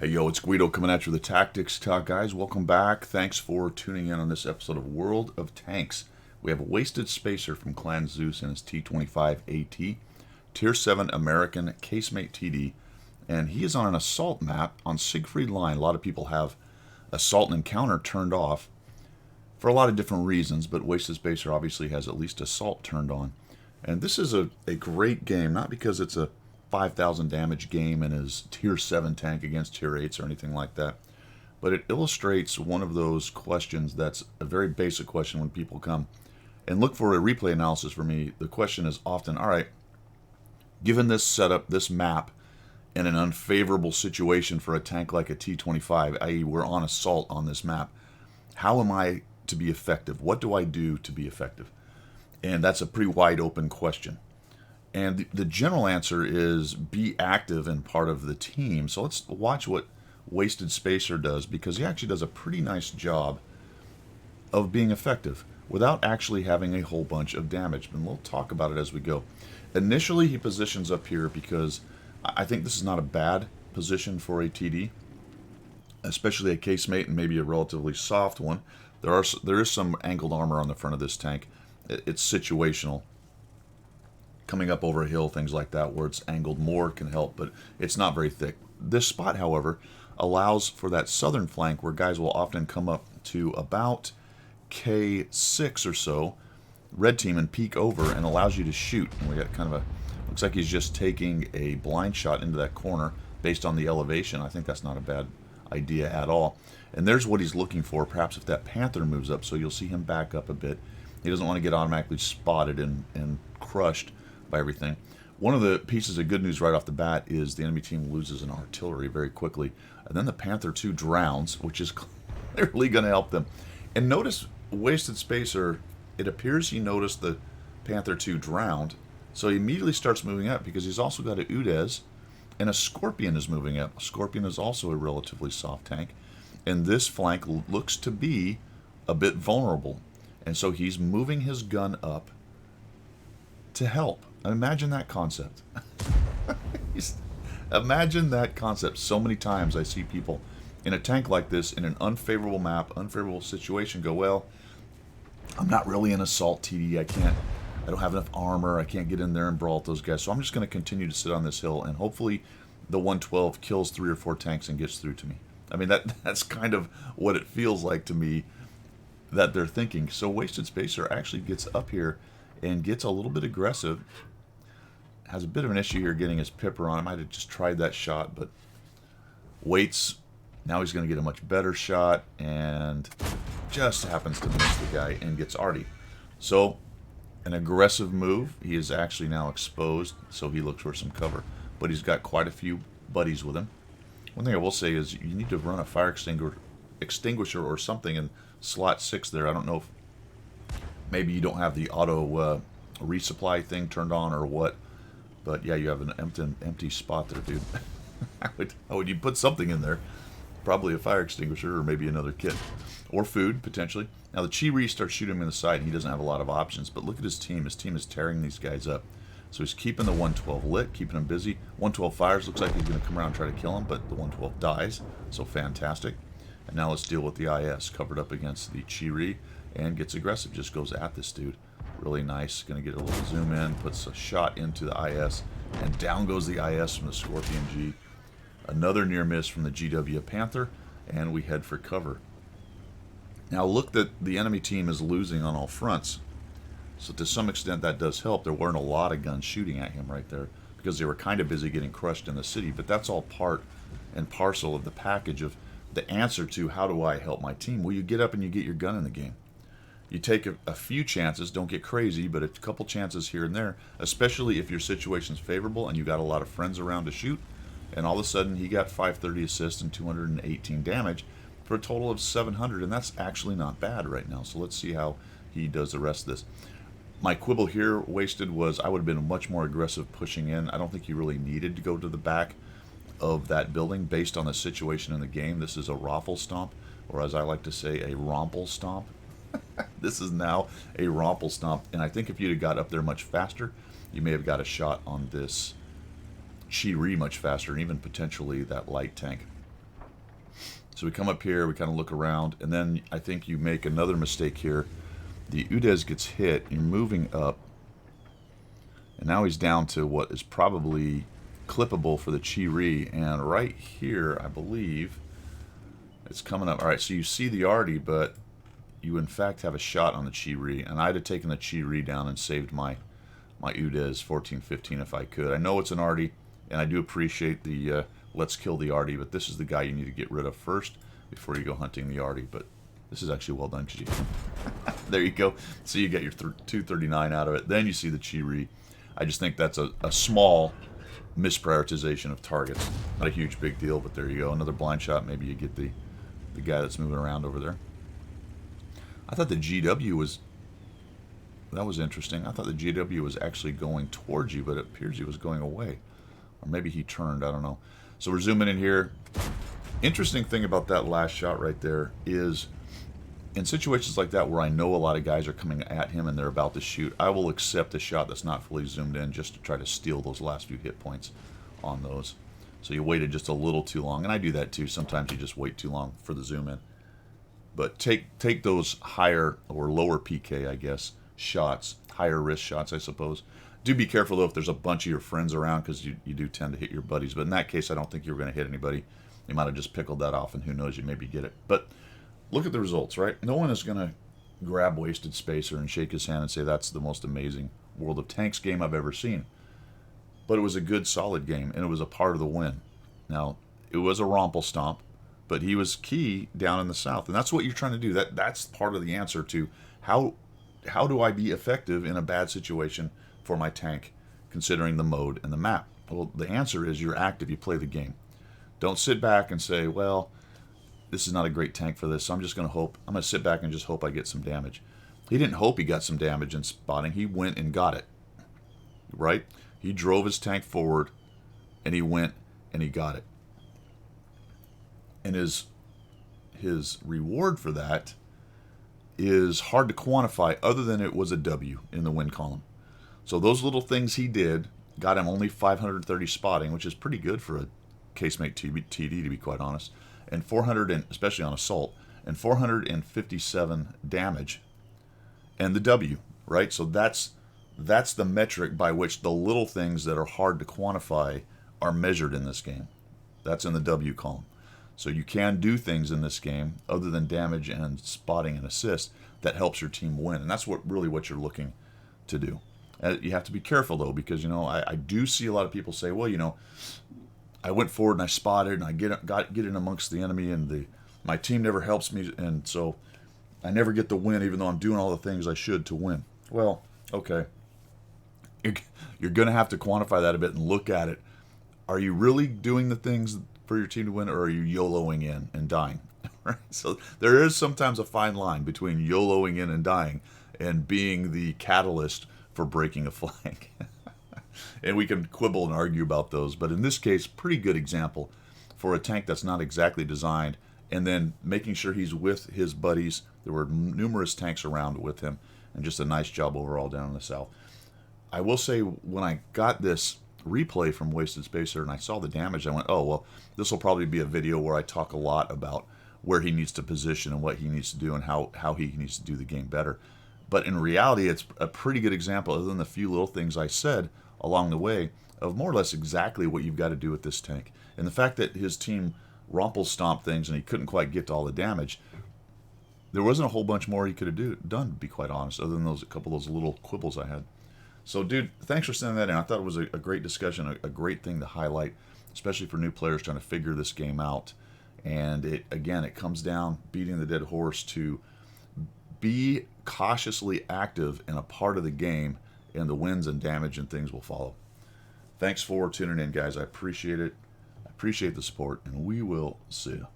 Hey yo, it's Guido coming at you with the Tactics Talk, guys. Welcome back. Thanks for tuning in on this episode of World of Tanks. We have a Wasted Spacer from Clan Zeus and his T25 AT, Tier 7 American Casemate TD, and he is on an assault map on Siegfried Line. A lot of people have assault and encounter turned off for a lot of different reasons, but Wasted Spacer obviously has at least assault turned on. And this is a great game, not because it's a 5,000 damage game and his tier 7 tank against tier 8s or anything like that, but it illustrates one of those questions that's a very basic question when people come and look for a replay analysis. For me, the question is often, all right, given this setup, this map, in an unfavorable situation for a tank like a T25, i.e. we're on assault on this map, how am I to be effective? What do I do to be effective? And that's a pretty wide open question. And the general answer is be active and part of the team. So let's watch what Wasted Spacer does, because he actually does a pretty nice job of being effective without actually having a whole bunch of damage. And we'll talk about it as we go. Initially, he positions up here because I think this is not a bad position for a TD, especially a casemate and maybe a relatively soft one. There is some angled armor on the front of this tank. It's situational. Coming up over a hill, things like that, where it's angled more can help, but it's not very thick. This spot, however, allows for that southern flank where guys will often come up to about K6 or so, red team, and peek over, and allows you to shoot. And we got kind of a, looks like he's just taking a blind shot into that corner based on the elevation. I think that's not a bad idea at all. And there's what he's looking for, perhaps if that Panther moves up, so you'll see him back up a bit. He doesn't want to get automatically spotted and crushed by everything. One of the pieces of good news right off the bat is the enemy team loses an artillery very quickly, and then the Panther 2 drowns, which is clearly going to help them. And notice Wasted Spacer, it appears he noticed the Panther 2 drowned, so he immediately starts moving up because he's also got a Udez, and a Scorpion is moving up. Scorpion is also a relatively soft tank, and this flank looks to be a bit vulnerable, and so he's moving his gun up to help. Imagine that concept. Imagine that concept. So many times I see people in a tank like this, in an unfavorable map, unfavorable situation, go, well, I'm not really an assault TD. I don't have enough armor. I can't get in there and brawl with those guys. So I'm just going to continue to sit on this hill, and hopefully the 112 kills 3 or 4 tanks and gets through to me. I mean, that's kind of what it feels like to me that they're thinking. So Wasted Spacer actually gets up here and gets a little bit aggressive. Has a bit of an issue here getting his pipper on. I might have just tried that shot, but waits. Now he's going to get a much better shot and just happens to miss the guy and gets arty. So an aggressive move. He is actually now exposed, so he looks for some cover. But he's got quite a few buddies with him. One thing I will say is you need to run a fire extinguisher or something in slot 6 there. I don't know if maybe you don't have the auto resupply thing turned on or what. But yeah, you have an empty spot there, dude. How would you put something in there? Probably a fire extinguisher or maybe another kit. Or food, potentially. Now the Chi-Ri starts shooting him in the side and he doesn't have a lot of options. But look at his team. His team is tearing these guys up. So he's keeping the 112 lit, keeping him busy. 112 fires. Looks like he's going to come around and try to kill him, but the 112 dies. So fantastic. And now let's deal with the IS. Covered up against the Chi-Ri and gets aggressive. Just goes at this dude. Really nice. Going to get a little zoom in, puts a shot into the IS, and down goes the IS from the Scorpion G. Another near miss from the GW Panther, and we head for cover. Now look that the enemy team is losing on all fronts, so to some extent that does help. There weren't a lot of guns shooting at him right there because they were kind of busy getting crushed in the city, but that's all part and parcel of the package of the answer to how do I help my team. Well, you get up and you get your gun in the game. You take a few chances, don't get crazy, but a couple chances here and there, especially if your situation's favorable and you got a lot of friends around to shoot, and all of a sudden he got 530 assists and 218 damage for a total of 700, and that's actually not bad right now. So let's see how he does the rest of this. My quibble here, Wasted, was I would have been much more aggressive pushing in. I don't think you really needed to go to the back of that building based on the situation in the game. This is a raffle stomp, or as I like to say, a romple stomp. This is now a romple stomp, and I think if you'd have got up there much faster, you may have got a shot on this Chi-Ri much faster, and even potentially that light tank. So we come up here, we kind of look around, and then I think you make another mistake here. The Udez gets hit, you're moving up, and now he's down to what is probably clippable for the Chi-Ri, and right here, I believe, it's coming up. All right, so you see the Artie, but you in fact have a shot on the Chi-Ri, and I'd have taken the Chi-Ri down and saved my Udez 14-15 if I could. I know it's an Artie, and I do appreciate the let's kill the Artie, but this is the guy you need to get rid of first before you go hunting the Artie. But this is actually well done, G. There you go. So you get your 239 out of it. Then you see the Chi-Ri. I just think that's a small misprioritization of targets. Not a huge big deal, but there you go. Another blind shot. Maybe you get the guy that's moving around over there. I thought the GW was... That was interesting. I thought the GW was actually going towards you, but it appears he was going away. Or maybe he turned. I don't know. So we're zooming in here. Interesting thing about that last shot right there is in situations like that where I know a lot of guys are coming at him and they're about to shoot, I will accept a shot that's not fully zoomed in just to try to steal those last few hit points on those. So you waited just a little too long, and I do that too. Sometimes you just wait too long for the zoom in. But take those higher or lower PK, I guess, shots, higher risk shots, I suppose. Do be careful, though, if there's a bunch of your friends around, because you do tend to hit your buddies. But in that case, I don't think you were going to hit anybody. You might have just pickled that off, and who knows, you maybe get it. But look at the results, right? No one is going to grab Wasted Spacer and shake his hand and say that's the most amazing World of Tanks game I've ever seen. But it was a good, solid game, and it was a part of the win. Now, it was a Rompel stomp, but he was key down in the south. And that's what you're trying to do. That's part of the answer to how do I be effective in a bad situation for my tank, considering the mode and the map? Well, the answer is you're active, you play the game. Don't sit back and say, well, this is not a great tank for this, so I'm going to sit back and just hope I get some damage. He didn't hope he got some damage in spotting. He went and got it, right? He drove his tank forward, and he went and he got it. And his reward for that is hard to quantify other than it was a W in the win column. So those little things he did got him only 530 spotting, which is pretty good for a Casemate TD, to be quite honest, and 400, especially on assault, and 457 damage, and the W, right? So that's the metric by which the little things that are hard to quantify are measured in this game. That's in the W column. So you can do things in this game other than damage and spotting and assist that helps your team win, and that's really what you're looking to do. You have to be careful, though, because I do see a lot of people say, well, I went forward and I spotted and I get in amongst the enemy, and my team never helps me, and so I never get the win even though I'm doing all the things I should to win. Well, okay. You're going to have to quantify that a bit and look at it. Are you really doing the things for your team to win, or are you YOLOing in and dying? Right? So there is sometimes a fine line between YOLOing in and dying and being the catalyst for breaking a flank. And we can quibble and argue about those, but in this case, pretty good example for a tank that's not exactly designed, and then making sure he's with his buddies. There were numerous tanks around with him, and just a nice job overall down in the south. I will say, when I got this replay from Wasted Spacer and I saw the damage, I went, oh, well, this will probably be a video where I talk a lot about where he needs to position and what he needs to do and how he needs to do the game better. But in reality, it's a pretty good example, other than the few little things I said along the way, of more or less exactly what you've got to do with this tank. And the fact that his team Rompel stomped things and he couldn't quite get to all the damage, there wasn't a whole bunch more he could have done, to be quite honest, other than a couple of those little quibbles I had. So, dude, thanks for sending that in. I thought it was a great discussion, a great thing to highlight, especially for new players trying to figure this game out. And it comes down, beating the dead horse, to be cautiously active in a part of the game, and the wins and damage and things will follow. Thanks for tuning in, guys. I appreciate it. I appreciate the support, and we will see you.